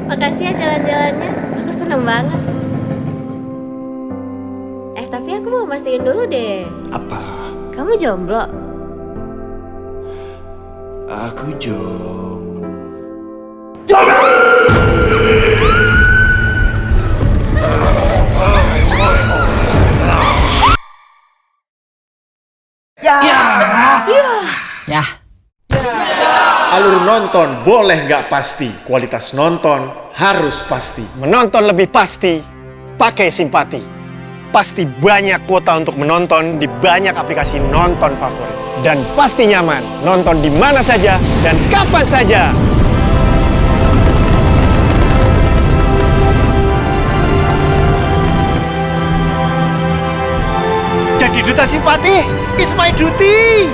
Makasih ya jalan-jalannya. Aku seneng banget. Tapi aku mau mastiin dulu deh. Apa? Kamu jomblo? Aku Ya, Alur nonton boleh nggak pasti, kualitas nonton harus pasti. Menonton lebih pasti, pakai Simpati. Pasti banyak kuota untuk menonton di banyak aplikasi nonton favorit. Dan pasti nyaman, nonton di mana saja dan kapan saja. Jadi duta Simpati, is my duty.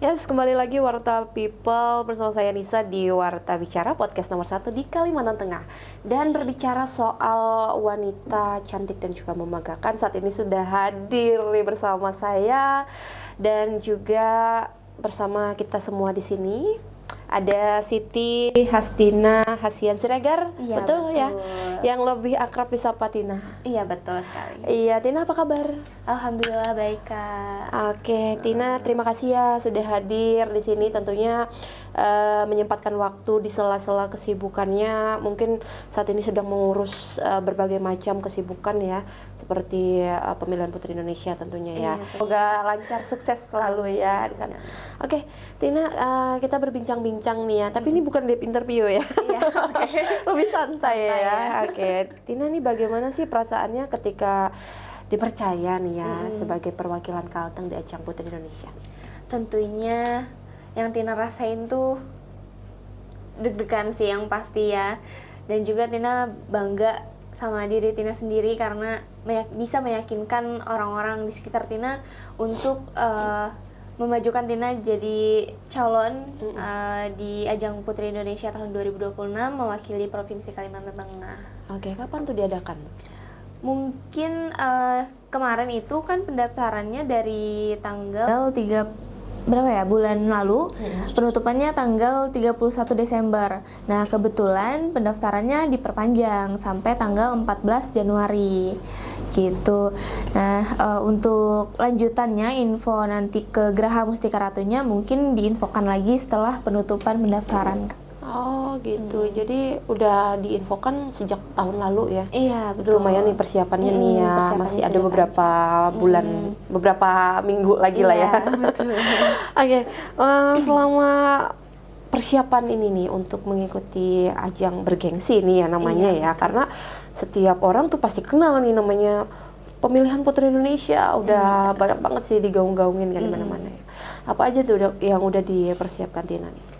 Yes, kembali lagi Warta People bersama saya Nisa di Warta Bicara, podcast nomor 1 di Kalimantan Tengah. Dan berbicara soal wanita cantik dan juga membanggakan, saat ini sudah hadir nih bersama saya dan juga bersama kita semua di sini. Ada Siti Hastina Hasian Siregar, Iya, betul ya? betul. Yang lebih akrab disapa Tina. Iya, betul sekali. Iya, Tina apa kabar? Alhamdulillah baik, Kak. Oke, Tina, terima kasih ya sudah hadir di sini. Tentunya menyempatkan waktu di sela-sela kesibukannya. Mungkin saat ini sedang mengurus berbagai macam kesibukan ya, seperti pemilihan Putri Indonesia tentunya ya. Iya. Semoga lancar, sukses selalu ya di sana. Oke, Tina, kita berbincang-bincang nih ya. Tapi ini bukan deep interview ya. Iya, oke. Lebih santai ya. ya. Oke, Tina nih bagaimana sih perasaannya ketika dipercaya nih ya sebagai perwakilan Kalteng di ajang Putri Indonesia? Tentunya yang Tina rasain tuh deg-degan sih yang pasti ya. Dan juga Tina bangga sama diri Tina sendiri karena bisa meyakinkan orang-orang di sekitar Tina untuk memajukan Tina jadi calon di ajang Putri Indonesia tahun 2026 mewakili Provinsi Kalimantan Tengah. Oke, kapan tuh diadakan? Mungkin kemarin itu kan pendaftarannya dari tanggal 3 berapa ya bulan lalu, penutupannya tanggal 31 Desember. Nah, kebetulan pendaftarannya diperpanjang sampai tanggal 14 Januari gitu. Nah, untuk lanjutannya info nanti ke Geraha Mustika Ratunya mungkin diinfokan lagi setelah penutupan pendaftaran. Oh gitu, jadi udah diinfokan sejak tahun lalu ya? Iya, Jadi betul. lumayan nih persiapannya nih ya, Persiapannya masih ada sudah beberapa bulan, beberapa minggu lagi lah ya. Iya, betul. Oke, selama persiapan ini nih untuk mengikuti ajang bergengsi nih ya namanya ya, karena setiap orang tuh pasti kenal nih namanya pemilihan Putri Indonesia, udah banyak banget sih digaung-gaungin kan di mana-mana ya. Apa aja tuh yang udah dipersiapkan Tina nih?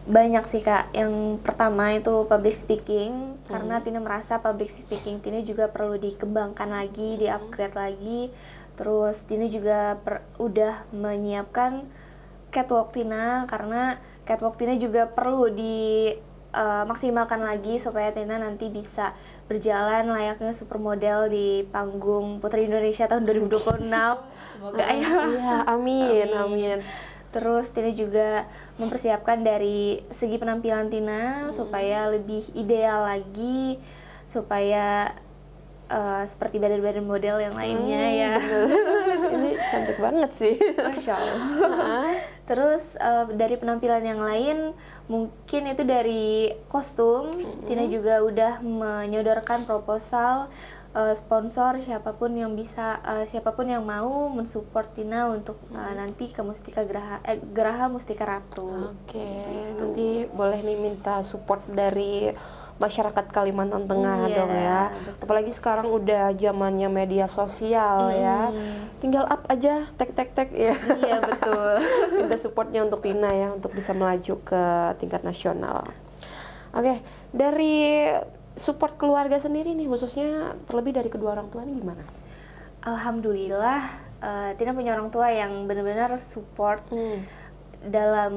Banyak sih Kak. Yang pertama itu public speaking, karena Tina merasa public speaking Tina juga perlu dikembangkan lagi, di-upgrade lagi. Terus Tina juga udah menyiapkan catwalk Tina, karena catwalk Tina juga perlu maksimalkan lagi supaya Tina nanti bisa berjalan layaknya supermodel di panggung Putri Indonesia tahun 2026. Semoga ya. Iya, amin, amin. Terus Tina juga mempersiapkan dari segi penampilan Tina supaya lebih ideal lagi, supaya seperti badan-badan model yang lainnya ya. Ini cantik banget sih. Masya Allah. Terus dari penampilan yang lain, mungkin itu dari kostum, Tina juga udah menyodorkan proposal sponsor siapapun yang mau mensupport Tina untuk nanti ke Geraha Mustika Ratu. Oke, nanti boleh nih minta support dari masyarakat Kalimantan Tengah Iya, dong ya. betul. Apalagi sekarang udah zamannya media sosial ya. Tinggal up aja, tag ya. Iya, betul. Minta supportnya untuk Tina ya, untuk bisa melaju ke tingkat nasional. Oke, dari support keluarga sendiri nih, khususnya terlebih dari kedua orang tua ini gimana? Alhamdulillah, Tina punya orang tua yang benar-benar support dalam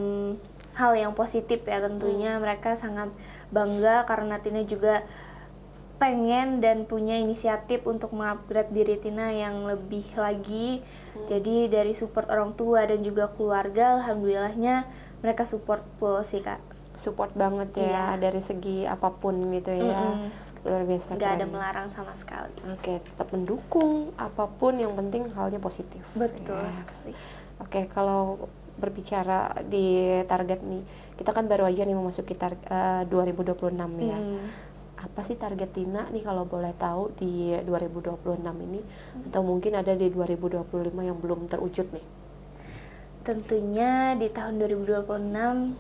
hal yang positif ya tentunya. Mereka sangat bangga karena Tina juga pengen dan punya inisiatif untuk mengupgrade diri Tina yang lebih lagi. Jadi dari support orang tua dan juga keluarga, alhamdulillahnya mereka support full sih Kak. Support banget ya dari segi apapun gitu ya. Luar biasa. Gak ada keren. melarang sama sekali. Oke, tetap mendukung apapun, yang penting halnya positif. Betul Yes. sekali. Oke, kalau berbicara di target nih, kita kan baru aja nih memasuki 2026 ya. Apa sih target Tina nih kalau boleh tahu di 2026 ini, atau mungkin ada di 2025 yang belum terwujud nih? Tentunya di tahun 2026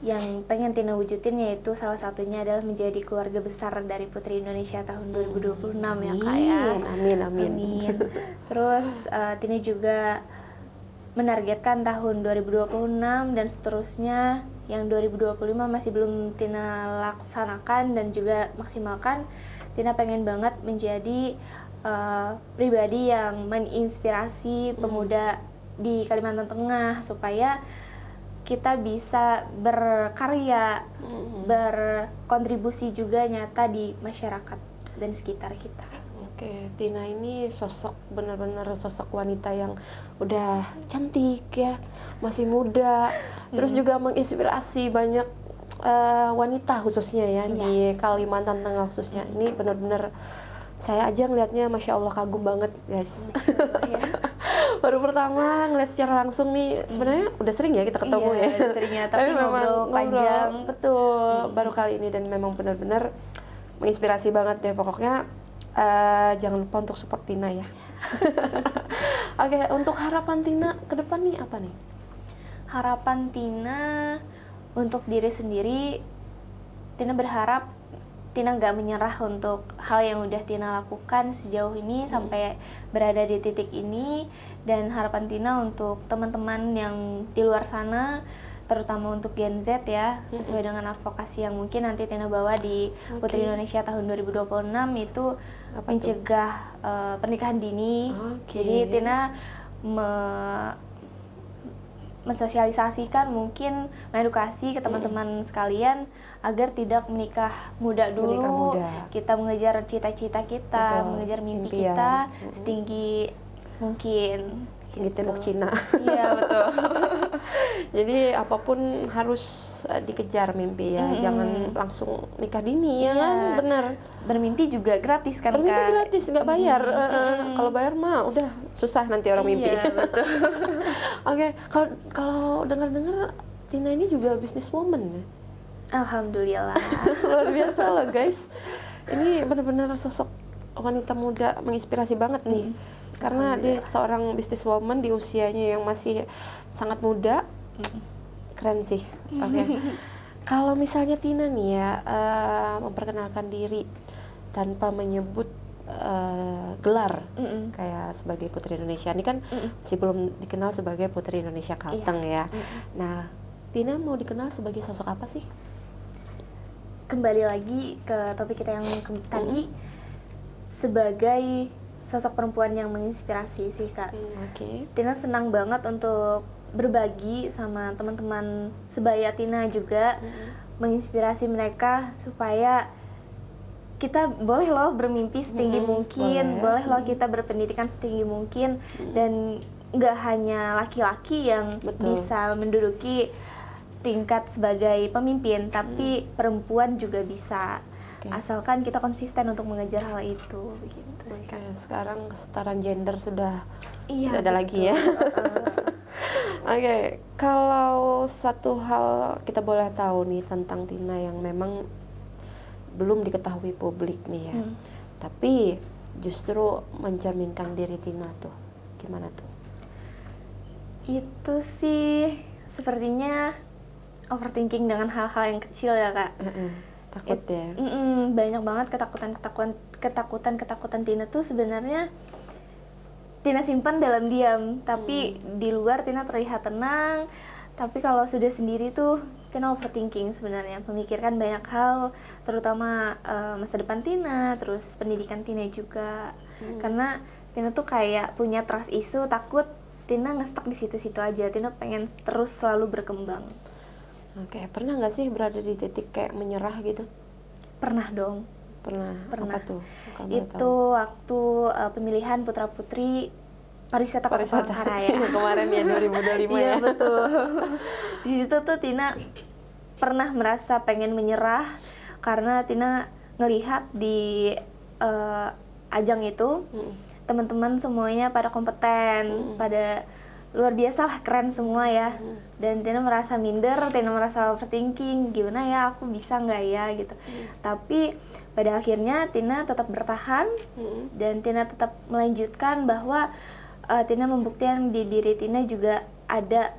yang pengen Tina wujudin yaitu salah satunya adalah menjadi keluarga besar dari Putri Indonesia tahun 2026 ya Kak ya. Amin, amin. Amin. Terus Tina juga menargetkan tahun 2026 dan seterusnya yang 2025 masih belum Tina laksanakan dan juga maksimalkan. Tina pengen banget menjadi pribadi yang menginspirasi pemuda di Kalimantan Tengah supaya kita bisa berkarya, berkontribusi juga nyata di masyarakat dan sekitar kita. Oke, Tina ini sosok, benar-benar sosok wanita yang udah cantik ya, masih muda, terus juga menginspirasi banyak wanita khususnya ya di Kalimantan Tengah khususnya. Ini benar-benar saya aja ngelihatnya Masya Allah kagum banget guys. Baru pertama ngeliat secara langsung nih, sebenarnya udah sering ya kita ketemu ya. Sering ya, tapi ngobrol panjang. Betul, baru kali ini dan memang benar-benar menginspirasi banget deh pokoknya. Jangan lupa untuk support Tina ya. Oke, untuk harapan Tina ke depan nih apa nih? Harapan Tina untuk diri sendiri, Tina berharap Tina nggak menyerah untuk hal yang udah Tina lakukan sejauh ini sampai berada di titik ini, dan harapan Tina untuk teman-teman yang di luar sana, terutama untuk Gen Z ya, sesuai dengan advokasi yang mungkin nanti Tina bawa di Putri Indonesia tahun 2026 itu mencegah pernikahan dini. Jadi Tina mensosialisasikan, mungkin mengedukasi ke teman-teman sekalian agar tidak menikah muda dulu. Kita mengejar cita-cita kita, mengejar mimpi kita setinggi mungkin. Setinggi tembok Cina. Iya, betul. Jadi apapun harus dikejar mimpi ya, jangan langsung nikah dini ya kan, benar. Bermimpi juga gratis kan Kak? Bermimpi gratis, nggak bayar. Kalau bayar mah udah susah nanti orang mimpi. Iya, betul. Oke, kalau dengar-dengar Tina ini juga businesswoman ya? Alhamdulillah. Luar biasa loh guys. Ini benar-benar sosok wanita muda menginspirasi banget nih. Karena dia seorang businesswoman di usianya yang masih sangat muda. Keren sih. Oke. Kalau misalnya Tina nih ya memperkenalkan diri tanpa menyebut gelar kayak sebagai Putri Indonesia, ini kan masih belum dikenal sebagai Putri Indonesia Kalteng ya. Nah, Tina mau dikenal sebagai sosok apa sih? Kembali lagi ke topik kita yang tadi, sebagai sosok perempuan yang menginspirasi sih Kak. Tina senang banget untuk berbagi sama teman-teman sebaya Tina juga, menginspirasi mereka supaya kita boleh loh bermimpi setinggi mungkin, boleh loh kita berpendidikan setinggi mungkin, dan nggak hanya laki-laki yang bisa menduduki tingkat sebagai pemimpin, tapi perempuan juga bisa. Asalkan kita konsisten untuk mengejar hal itu, begitu sih Kak. Sekarang kesetaraan gender sudah tidak ada lagi ya. Oke, kalau satu hal kita boleh tahu nih tentang Tina yang memang belum diketahui publik nih ya, tapi justru mencerminkan diri Tina tuh, gimana tuh? Itu sih sepertinya overthinking dengan hal-hal yang kecil ya Kak. Takut ya? Banyak banget ketakutan Tina tuh sebenarnya Tina simpan dalam diam, tapi di luar Tina terlihat tenang, tapi kalau sudah sendiri tuh Tina overthinking sebenarnya, memikirkan banyak hal, terutama masa depan Tina, terus pendidikan Tina juga, karena Tina tuh kayak punya trust issue, takut Tina nge-stuck di situ-situ aja, Tina pengen terus selalu berkembang. Oke, pernah nggak sih berada di titik kayak menyerah gitu? Pernah dong. Pernah. Pernah. Apa tuh? Kalau boleh Itu tahu. waktu pemilihan putra-putri pariwisata Kota Pariwisata. Palangkaraya. Kemarin ya 2025 Iya, ya. betul. Di situ tuh Tina pernah merasa pengen menyerah karena Tina ngelihat di ajang itu teman-teman semuanya pada kompeten, pada luar biasa lah, keren semua ya. Dan Tina merasa minder, Tina merasa overthinking, gimana ya aku bisa nggak ya gitu. Tapi pada akhirnya Tina tetap bertahan dan Tina tetap melanjutkan bahwa Tina membuktikan di diri Tina juga ada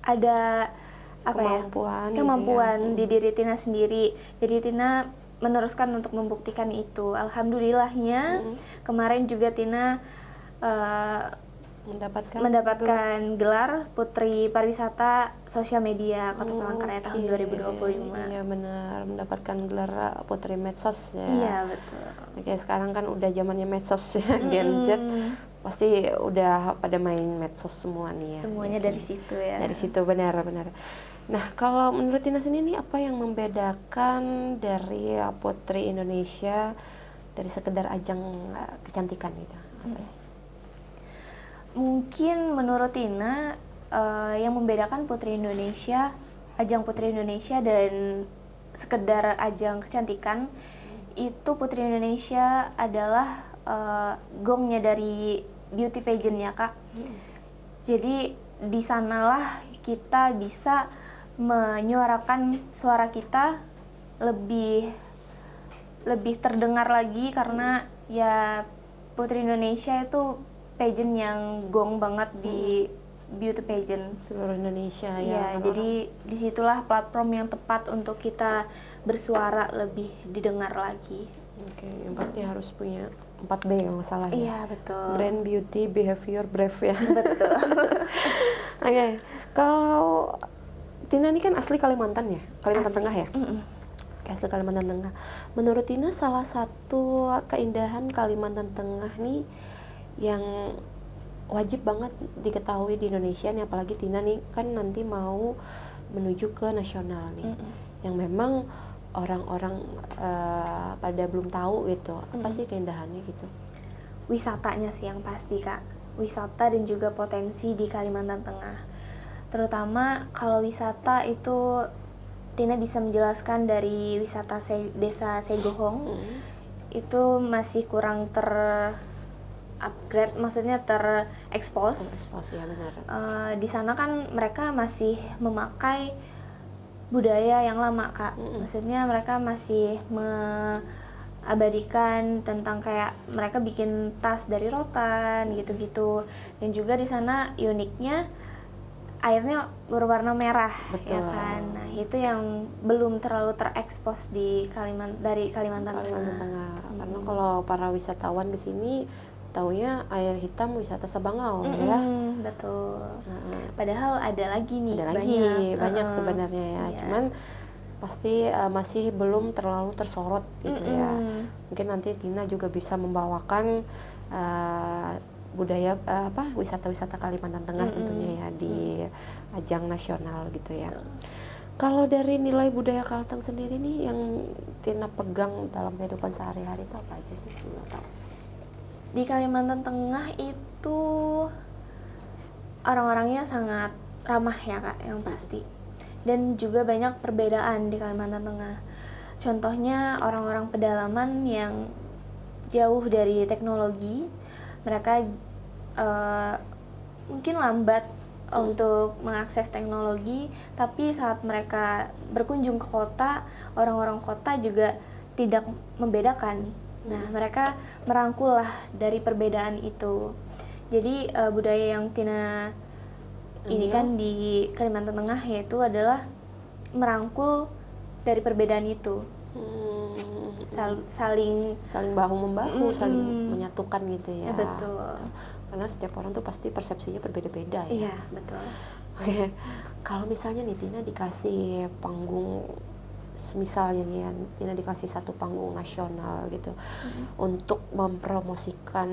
ada apa Kemampuan ya, gitu kemampuan ya. di diri Tina sendiri. Jadi Tina meneruskan untuk membuktikan itu. Alhamdulillahnya kemarin juga Tina mendapatkan gelar Putri Pariwisata Sosial Media Kota Palangkaraya tahun 2025. Iya benar, mendapatkan gelar Putri Medsos ya. Iya, betul. Oke, sekarang kan udah zamannya medsos ya, Gen Z pasti udah pada main medsos semua nih ya. Semuanya dari situ ya. Dari situ benar-benar. Nah, kalau menurut Tina sendiri apa yang membedakan dari Putri Indonesia dari sekedar ajang kecantikan gitu? Apa sih? Mungkin menurut Tina yang membedakan Putri Indonesia, ajang Putri Indonesia dan sekedar ajang kecantikan itu Putri Indonesia adalah gongnya dari beauty pageant ya Kak. Jadi di sanalah kita bisa menyuarakan suara kita lebih terdengar lagi karena ya Putri Indonesia itu pageant yang gong banget di beauty pageant Seluruh Indonesia ya. Jadi disitulah platform yang tepat untuk kita bersuara lebih didengar lagi. Oke, yang pasti harus punya 4B kalau nggak salah ya. Iya, betul. Brand, beauty, behavior, brave ya. Betul. Oke, kalau Tina ini kan asli Kalimantan ya, Kalimantan Tengah ya. Oke, asli Kalimantan Tengah. Menurut Tina salah satu keindahan Kalimantan Tengah nih yang wajib banget diketahui di Indonesia nih, apalagi Tina nih kan nanti mau menuju ke nasional nih, yang memang orang-orang pada belum tahu gitu, apa sih keindahannya gitu? Wisatanya sih yang pasti Kak, wisata dan juga potensi di Kalimantan Tengah. Terutama kalau wisata itu Tina bisa menjelaskan dari wisata desa Segohong itu masih kurang upgrade, maksudnya terekspos. Ya benar. Di sana kan mereka masih memakai budaya yang lama Kak. Maksudnya mereka masih abadikan tentang kayak mereka bikin tas dari rotan gitu-gitu. Dan juga di sana uniknya airnya berwarna merah. Betul. Ya kan. Nah, itu yang belum terlalu terekspos di Kalimantan Tengah. Karena kalau para wisatawan ke sini taunya air hitam wisata Sabangau ya. Betul. Padahal ada lagi nih, Ada lagi banyak sebenarnya ya. Iya. Cuman pasti masih belum terlalu tersorot gitu ya. Mungkin nanti Tina juga bisa membawakan budaya wisata-wisata Kalimantan Tengah tentunya ya di ajang nasional gitu ya. Kalau dari nilai budaya Kalteng sendiri nih yang Tina pegang dalam kehidupan sehari-hari itu apa aja sih? Di Kalimantan Tengah itu orang-orangnya sangat ramah ya Kak, yang pasti. Dan juga banyak perbedaan di Kalimantan Tengah. Contohnya orang-orang pedalaman yang jauh dari teknologi, mereka mungkin lambat untuk mengakses teknologi, tapi saat mereka berkunjung ke kota, orang-orang kota juga tidak membedakan. Nah, mereka merangkul lah dari perbedaan itu. Jadi budaya yang Tina ini kan di Kalimantan Tengah yaitu adalah merangkul dari perbedaan itu. Saling bahu membahu, saling menyatukan gitu ya. Betul. Karena setiap orang tuh pasti persepsinya berbeda-beda ya. Iya, betul. Oke. Kalau misalnya nih Tina dikasih panggung, misalnya nih ya, Tina dikasih satu panggung nasional gitu untuk mempromosikan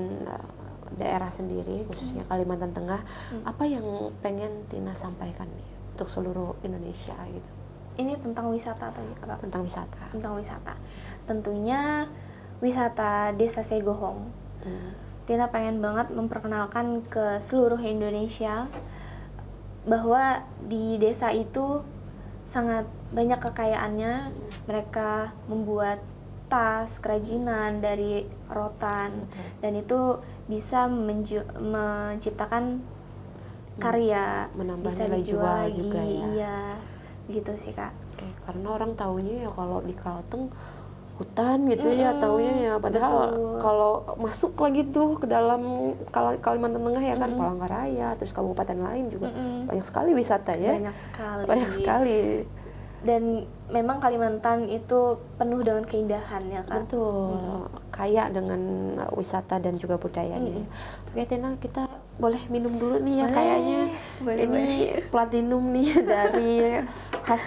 daerah sendiri, khususnya Kalimantan Tengah, apa yang pengen Tina sampaikan nih untuk seluruh Indonesia gitu? ini tentang wisata atau apa? Tentang wisata. Tentang wisata. Tentunya wisata Desa Segohong. Tina pengen banget memperkenalkan ke seluruh Indonesia bahwa di desa itu sangat banyak kekayaannya. Mereka membuat tas, kerajinan dari rotan, dan itu bisa menciptakan karya, menambah bisa nilai dijual jual lagi. juga ya. Iya, begitu sih Kak. Oke, karena orang taunya ya kalau di Kalteng hutan gitu ya, taunya ya, padahal betul. kalau masuk lagi tuh ke dalam Kalimantan Tengah ya kan, Palangkaraya, terus kabupaten lain juga banyak sekali wisata ya. Banyak sekali. Banyak sekali. Dan memang Kalimantan itu penuh dengan keindahan ya Kak. Betul, kaya dengan wisata dan juga budayanya. Oke Tina, kita boleh minum dulu nih ya. Boleh, Kayaknya boleh, ini platinum nih dari khas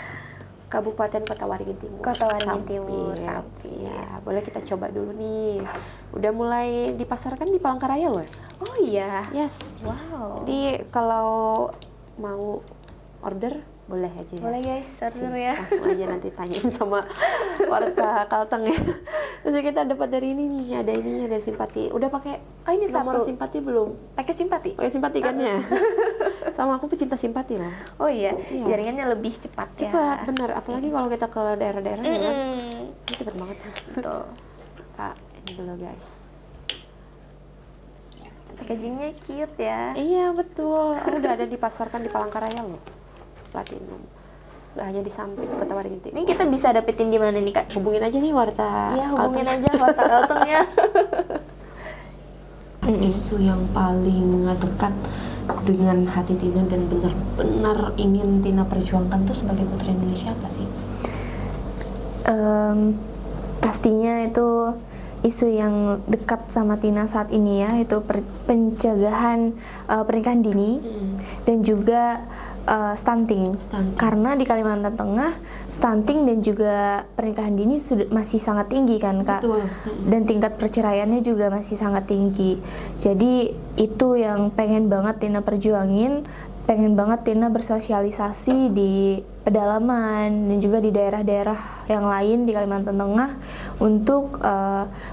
Kabupaten Kota Waringin Timur. Kota Waringin Sampit. Timur, Sampit. Ya, boleh kita coba dulu nih. Udah mulai dipasarkan di Palangkaraya loh. Oh iya. Yes. Wow. Jadi kalau mau order boleh aja ya. Boleh guys, order ya. Langsung aja nanti tanyain sama warga Kalteng ya. Terus kita dapat dari ini nih, ada ininya dari Simpati. Udah pakai Oh, ini nomor satu. Simpati belum? Pakai simpati. Pakai Simpati kan ya? Sama aku pecinta Simpati loh. Oh iya, Iya. jaringannya lebih cepat ya. Cepat, bener. Apalagi kalau kita ke daerah-daerah ya kan. Ini cepet banget. Betul. Kak, ini dulu guys. Packagingnya cute ya. Iya betul. Udah ada dipasarkan di Palangkaraya loh. Platinum. Gak hanya di Sampit, Kota Waringin Timur. Ini kita bisa dapetin di mana nih Kak? Hubungin aja nih Warta. Iya, hubungin Kalteng. aja Warta Kalteng ya. Isu yang paling dekat dengan hati Tina dan benar-benar ingin Tina perjuangkan tuh sebagai putri Indonesia apa sih? Pastinya itu isu yang dekat sama Tina saat ini ya, itu pencegahan pernikahan dini dan juga stunting. Karena di Kalimantan Tengah stunting dan juga pernikahan dini masih sangat tinggi kan Kak. Betul. Dan tingkat perceraiannya juga masih sangat tinggi. Jadi itu yang pengen banget Tina perjuangin, pengen banget Tina bersosialisasi di pedalaman dan juga di daerah-daerah yang lain di Kalimantan Tengah untuk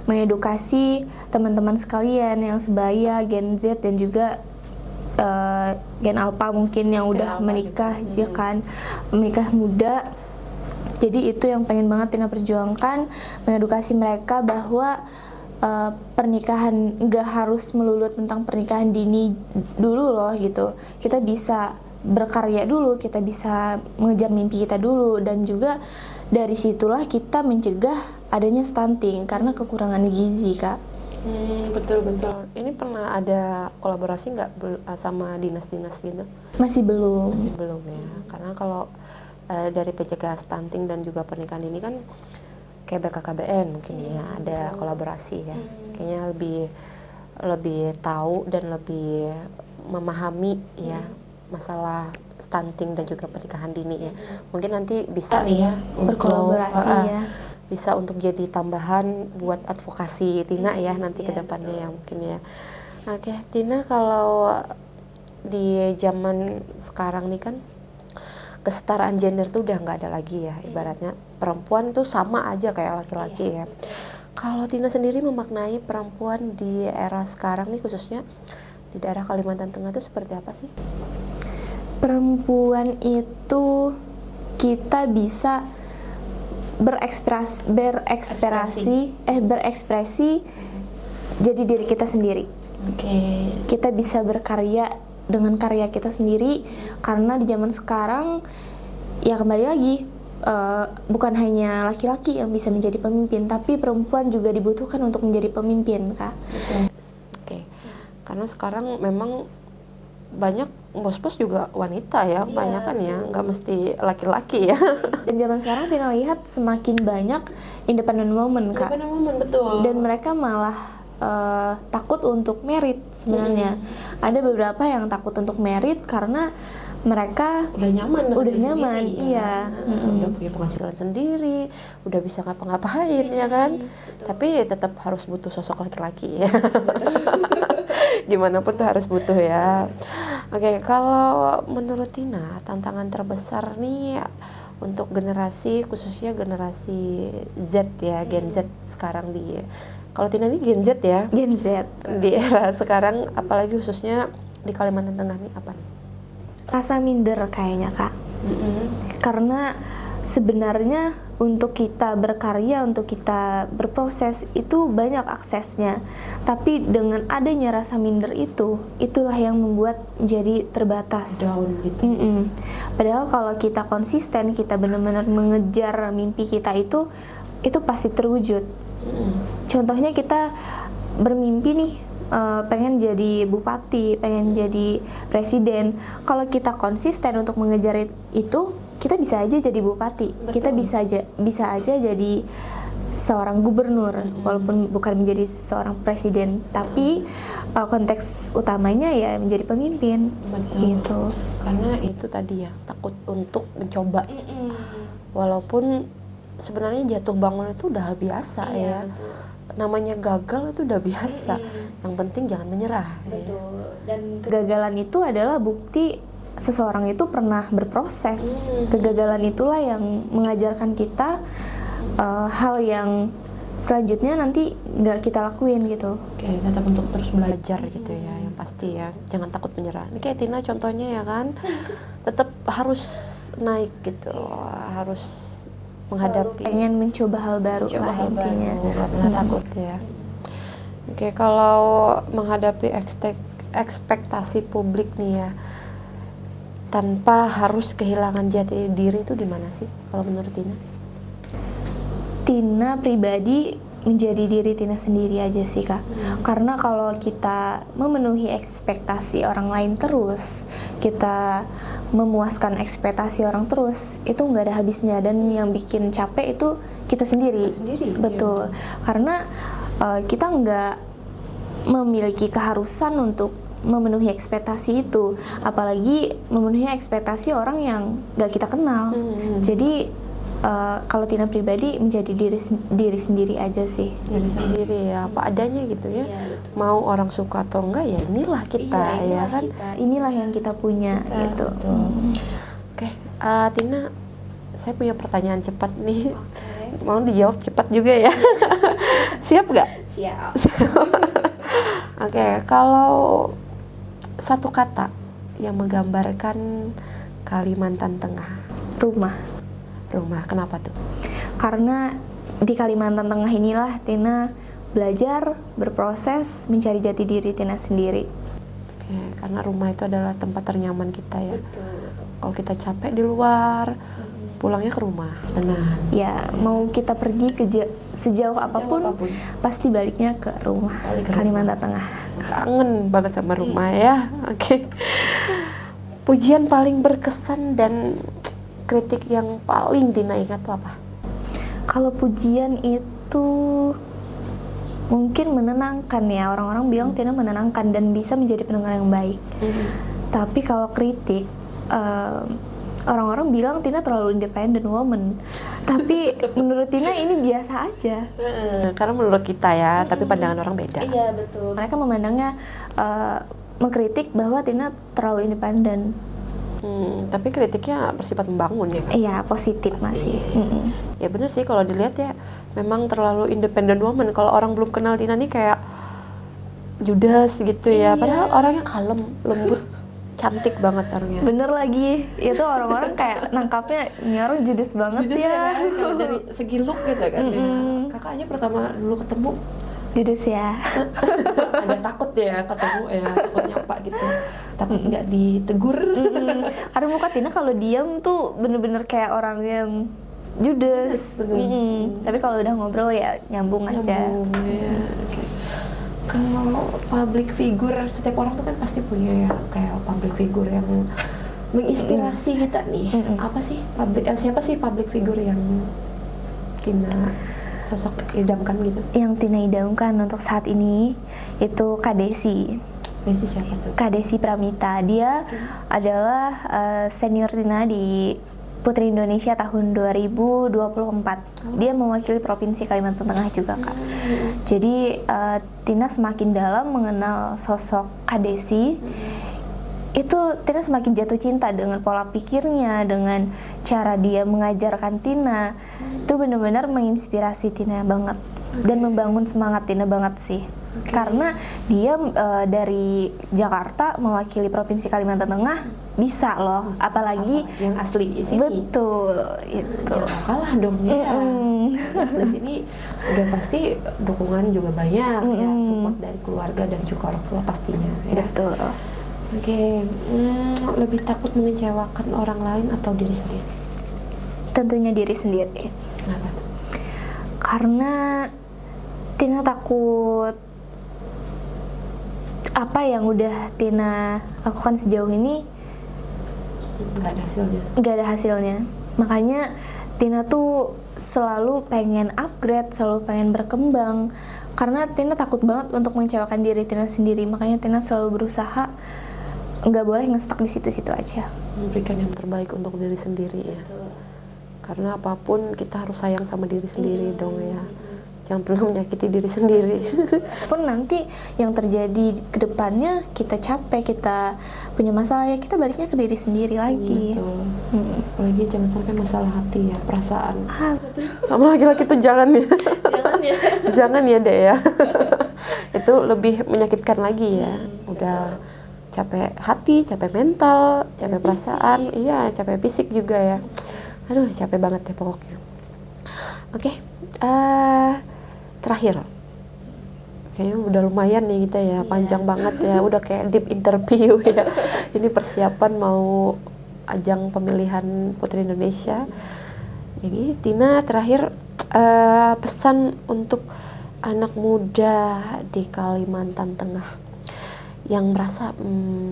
mengedukasi teman-teman sekalian yang sebaya Gen Z dan juga Gen Alpha mungkin yang udah menikah ya kan, menikah muda. Jadi itu yang pengen banget Tina perjuangkan, mengedukasi mereka bahwa pernikahan nggak harus melulu tentang pernikahan dini dulu loh gitu. Kita bisa berkarya dulu, kita bisa mengejar mimpi kita dulu, dan juga dari situlah kita mencegah adanya stunting karena kekurangan gizi Kak. Betul. Ini pernah ada kolaborasi nggak sama dinas-dinas gitu? Masih belum. Masih belum ya. Karena kalau dari pencegahan stunting dan juga pernikahan ini kan kayak BKKBN mungkin ya ada kolaborasi ya. Kayaknya lebih tahu dan lebih memahami ya masalah stunting dan juga pernikahan dini ya. Mungkin nanti bisa nih ya Berkolaborasi ya. bisa untuk jadi tambahan buat advokasi Tina ya nanti ke depannya ya mungkin ya. Oke, Tina, kalau di zaman sekarang nih kan kesetaraan gender tuh udah nggak ada lagi ya, ibaratnya perempuan tuh sama aja kayak laki-laki ya. Kalau Tina sendiri memaknai perempuan di era sekarang nih khususnya di daerah Kalimantan Tengah tuh seperti apa sih? Perempuan itu kita bisa berekspresi jadi diri kita sendiri. Oke. Kita bisa berkarya dengan karya kita sendiri, karena di zaman sekarang ya kembali lagi bukan hanya laki-laki yang bisa menjadi pemimpin, tapi perempuan juga dibutuhkan untuk menjadi pemimpin Kak. Oke. Karena sekarang memang banyak bos-bos juga wanita ya, kebanyakan ya, nggak mesti laki-laki ya. Dan zaman sekarang Tina lihat semakin banyak independent woman Kak. Independent woman, betul. Dan mereka malah takut untuk merit sebenarnya. Ada beberapa yang takut untuk merit karena mereka udah nyaman dengan udah diri nyaman, sendiri, iya. Udah punya penghasilan sendiri, udah bisa ngapa-ngapain ya kan. Tapi tetap harus butuh sosok laki-laki ya. Gimana pun tuh harus butuh ya. Oke, kalau menurut Tina tantangan terbesar nih untuk generasi, khususnya generasi Z ya, Gen Z sekarang kalau Tina ini Gen Z ya, Gen Z. di era sekarang, apalagi khususnya di Kalimantan Tengah nih, apa nih? Rasa minder kayaknya, Kak. Karena sebenarnya untuk kita berkarya, untuk kita berproses itu banyak aksesnya. Tapi dengan adanya rasa minder itulah yang membuat menjadi terbatas. Down gitu. Padahal kalau kita konsisten, kita benar-benar mengejar mimpi kita itu pasti terwujud. Contohnya kita bermimpi nih, pengen jadi bupati, pengen jadi presiden. Kalau kita konsisten untuk mengejar itu, kita bisa aja jadi bupati. Betul. Kita bisa aja jadi seorang gubernur, walaupun bukan menjadi seorang presiden. Tapi konteks utamanya ya menjadi pemimpin. Betul. Gitu. Karena itu tadi ya, takut untuk mencoba. Walaupun sebenarnya jatuh bangun itu udah hal biasa ya. Betul. Namanya gagal itu udah biasa. Yang penting jangan menyerah. Betul. Dan kegagalan itu adalah bukti seseorang itu pernah berproses. Kegagalan itulah yang mengajarkan kita hal yang selanjutnya nanti nggak kita lakuin gitu. Oke, tetap untuk terus belajar gitu ya, yang pasti ya. Jangan takut menyerah. Ini kayak Tina contohnya ya kan, tetap harus naik gitu, harus menghadapi. Pengen mencoba hal baru lah intinya. Nggak pernah takut ya. Oke, kalau menghadapi ekspektasi publik nih ya, tanpa harus kehilangan jati diri itu gimana sih kalau menurut Tina? Tina pribadi menjadi diri Tina sendiri aja sih, Kak. Karena kalau kita memenuhi ekspektasi orang lain terus, kita memuaskan ekspektasi orang terus, itu nggak ada habisnya, dan yang bikin capek itu kita sendiri. Betul. Karena kita nggak memiliki keharusan untuk memenuhi ekspektasi itu, apalagi memenuhi ekspektasi orang yang nggak kita kenal. Jadi kalau Tina pribadi menjadi diri sendiri aja sih. Diri sendiri ya, apa adanya gitu ya. Mau orang suka atau enggak ya inilah kita ya kan. Inilah yang kita punya gitu. Oke, Tina, saya punya pertanyaan cepat nih. Mau dijawab cepat juga ya. Siap nggak? Siap. Oke, kalau satu kata yang menggambarkan Kalimantan Tengah. Rumah, kenapa tuh? Karena di Kalimantan Tengah inilah Tina belajar, berproses, mencari jati diri Tina sendiri. Oke, karena rumah itu adalah tempat ternyaman kita ya. Kalau kita capek di luar, pulangnya ke rumah. Tenang. Ya, mau kita pergi sejauh apapun, pasti baliknya ke rumah. Kalimantan Tengah. Kangen banget sama rumah ya. Oke. Pujian paling berkesan dan kritik yang paling Tina ingat tuh apa? Kalau pujian itu mungkin menenangkan ya, orang-orang bilang Tina menenangkan dan bisa menjadi pendengar yang baik. Tapi kalau kritik, orang-orang bilang Tina terlalu independent woman. Tapi menurut Tina ini biasa aja. Karena menurut kita ya, tapi pandangan orang beda. Iya betul. Mereka memandangnya mengkritik bahwa Tina terlalu independen. Tapi kritiknya bersifat membangun ya. Iya, positif masih. Ya bener sih kalau dilihat ya, memang terlalu independent woman. Kalau orang belum kenal Tina nih kayak judes gitu ya. Padahal orangnya kalem, lembut, cantik banget orangnya. Bener lagi, itu orang-orang kayak nangkapnya ini orang judes banget Judes ya. kan? Kalau dari segi look gitu kan. Kakaknya pertama dulu ketemu Judes ya. agak takut ya ketemu ya, takut nyapa gitu. Tapi nggak ditegur. Karena muka Tina kalau diam tuh bener-bener kayak orang yang judes. Tapi kalau udah ngobrol ya nyambung aja. Ya. Okay. Kalau public figure, setiap orang tuh kan pasti punya ya kayak public figure yang menginspirasi kita nih. Apa sih siapa sih public figure yang Tina sosok idamkan gitu? Yang Tina idamkan untuk saat ini itu Kak Desi. Desi siapa tuh? Kak Desi Pramita. Dia adalah senior Tina di Putri Indonesia tahun 2024. Dia mewakili Provinsi Kalimantan Tengah juga, Kak. Jadi Tina semakin dalam mengenal sosok Kak Desi. itu Tina semakin jatuh cinta dengan pola pikirnya, dengan cara dia mengajarkan Tina. Itu benar-benar menginspirasi Tina banget dan membangun semangat Tina banget sih. Karena dia dari Jakarta mewakili Provinsi Kalimantan Tengah bisa loh, apalagi yang asli di sini. betul itu. Jangan kalah dong ya. Asli sini udah pasti dukungan juga banyak ya, support dari keluarga dan juga orang tua pastinya ya. Betul. Oke, lebih takut mengecewakan orang lain atau diri sendiri? Tentunya diri sendiri. Kenapa tuh? Karena Tina takut apa yang udah Tina lakukan sejauh ini Nggak ada hasilnya. nggak ada hasilnya. Makanya Tina tuh selalu pengen upgrade, selalu pengen berkembang. Karena Tina takut banget untuk mengecewakan diri Tina sendiri. Makanya Tina selalu berusaha nggak boleh nge-stuck di situ-situ aja. Memberikan yang terbaik untuk diri sendiri ya. Karena apapun kita harus sayang sama diri sendiri dong ya. Jangan pernah menyakiti diri sendiri. Pun nanti yang terjadi ke depannya kita capek, kita punya masalah ya kita baliknya ke diri sendiri lagi. Betul. Apalagi jangan sampai masalah hati ya, perasaan. Betul. Sama laki-laki tuh jangan ya. Jangan ya. Jangan ya deh ya. Itu lebih menyakitkan lagi ya. Udah capek hati, capek mental, capek perasaan, iya capek fisik juga ya. Aduh capek banget ya pokoknya. Oke, terakhir. Kayaknya udah lumayan nih kita ya, panjang banget ya, udah kayak deep interview ya. Ini persiapan mau ajang pemilihan Putri Indonesia. Jadi Tina terakhir pesan untuk anak muda di Kalimantan Tengah yang merasa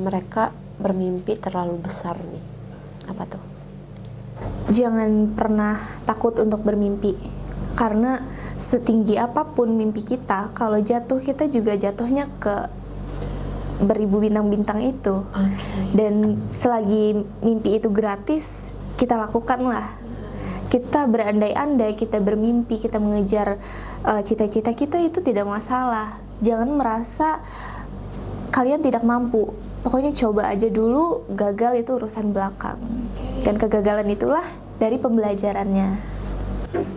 mereka bermimpi terlalu besar nih. Apa tuh? Jangan pernah takut untuk bermimpi. Karena setinggi apapun mimpi kita, kalau jatuh kita juga jatuhnya ke beribu bintang-bintang itu. Dan selagi mimpi itu gratis, kita lakukanlah. Kita berandai-andai, kita bermimpi, kita mengejar cita-cita kita itu tidak masalah. Jangan merasa kalian tidak mampu. Pokoknya coba aja dulu, gagal itu urusan belakang. Dan kegagalan itulah dari pembelajarannya.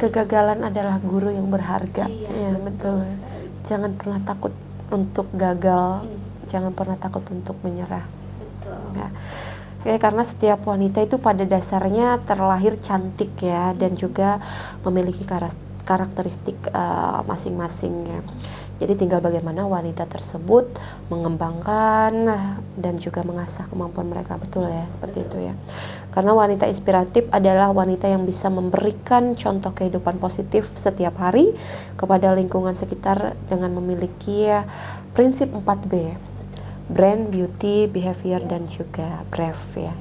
Kegagalan adalah guru yang berharga. Iya, betul. Jangan pernah takut untuk gagal. Jangan pernah takut untuk menyerah. Betul. Ya, karena setiap wanita itu pada dasarnya terlahir cantik ya, dan juga memiliki karakteristik masing-masing ya. Jadi tinggal bagaimana wanita tersebut mengembangkan dan juga mengasah kemampuan mereka, betul ya, seperti itu ya. Karena wanita inspiratif adalah wanita yang bisa memberikan contoh kehidupan positif setiap hari kepada lingkungan sekitar dengan memiliki prinsip 4B. Brand, beauty, behavior, dan juga brave ya.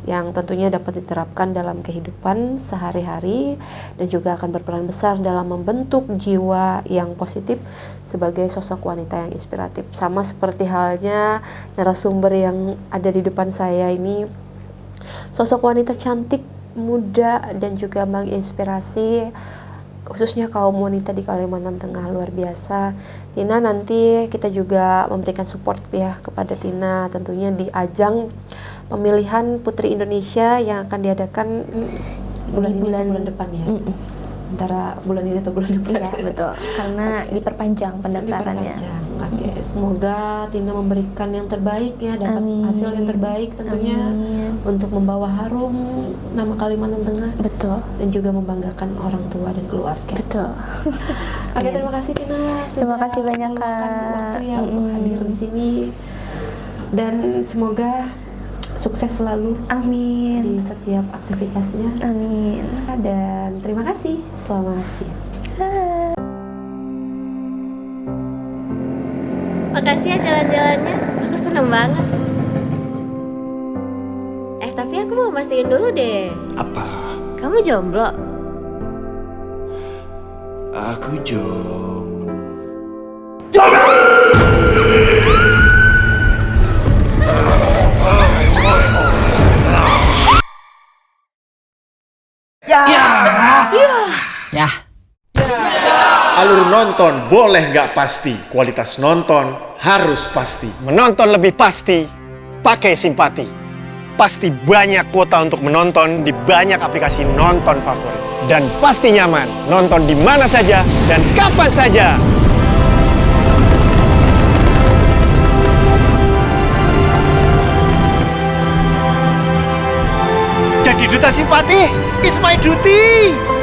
Yang tentunya dapat diterapkan dalam kehidupan sehari-hari dan juga akan berperan besar dalam membentuk jiwa yang positif sebagai sosok wanita yang inspiratif. Sama seperti halnya narasumber yang ada di depan saya ini, sosok wanita cantik, muda, dan juga menginspirasi khususnya kaum wanita di Kalimantan Tengah, luar biasa. Tina, nanti kita juga memberikan support ya kepada Tina tentunya di ajang pemilihan Putri Indonesia yang akan diadakan bulan depan ya. Antara bulan ini atau bulan depan. Iya, betul. Karena diperpanjang pendaftarannya. Oke, semoga Tina memberikan yang terbaik ya, dapat hasil yang terbaik tentunya. Amin. Untuk membawa harum nama Kalimantan Tengah. Betul. Dan juga membanggakan orang tua dan keluarga. Betul. Oke, terima kasih Tina. Terima kasih banyak, meluangkan Kak. waktu ya untuk hadir di sini. Dan semoga sukses selalu di Amin. setiap aktivitasnya. Amin. Dan terima kasih. Selamat siang. Makasih ya jalan-jalannya, aku seneng banget. Tapi aku mau mastiin dulu deh. Apa? Kamu jomblo? Aku jomblo. Ya. Alur nonton boleh nggak pasti, kualitas nonton harus pasti. Menonton lebih pasti pakai Simpati. Pasti banyak kuota untuk menonton di banyak aplikasi nonton favorit. Dan pasti nyaman nonton di mana saja dan kapan saja. Jadi duta Simpati is my duty.